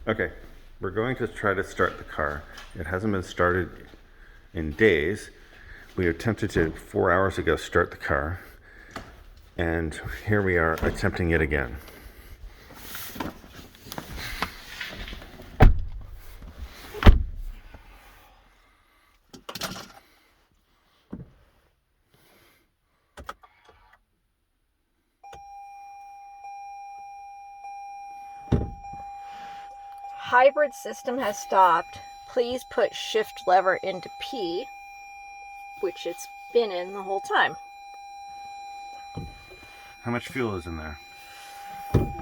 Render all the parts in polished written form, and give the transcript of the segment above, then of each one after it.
Okay, we're going to try to start the car. It hasn't been started in days. We attempted to 4 hours ago start the car, and here we are attempting it again. Hybrid system has stopped. Please put shift lever into P, which it's been in the whole time. How much fuel is in there?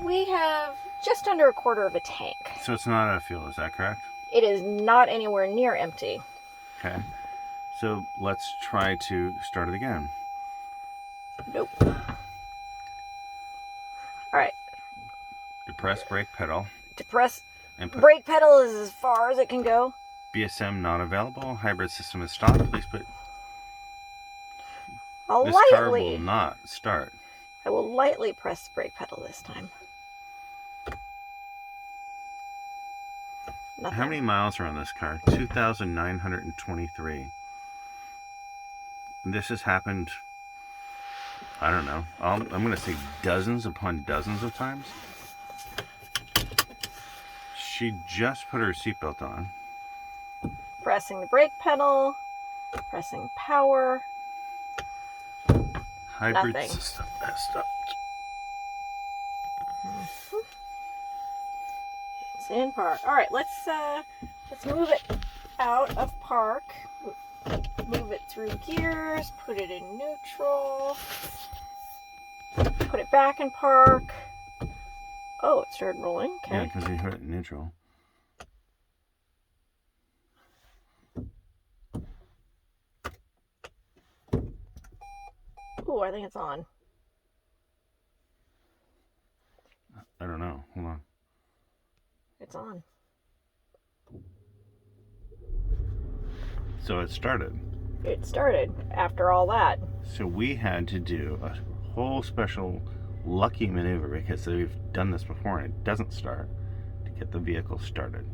We have just under a quarter of a tank. So it's not out of fuel, is that correct? It is not anywhere near empty. Okay. So let's try to start it again. Nope. All right. Depress brake pedal. Depress. And put Brake pedal is as far as it can go. BSM not available. Hybrid system is stopped. Please put. I'll This car will not start. I will lightly press the brake pedal this time. Nothing. How many miles are on this car? 2,923. This has happened, I don't know, I'm going to say dozens upon dozens of times. She just put her seatbelt on. Pressing the brake pedal. Pressing power. Hybrid Nothing. system has stopped. It's in park. All right, let's move it out of park. Move it through gears. Put it in neutral. Put it back in park. Oh, it started rolling. Okay. Yeah, because you hit it in neutral. Ooh, I think it's on. I don't know. Hold on. It's on. So it started. It started after all that. So we had to do a whole special lucky maneuver because we've done this before and it doesn't start to get the vehicle started.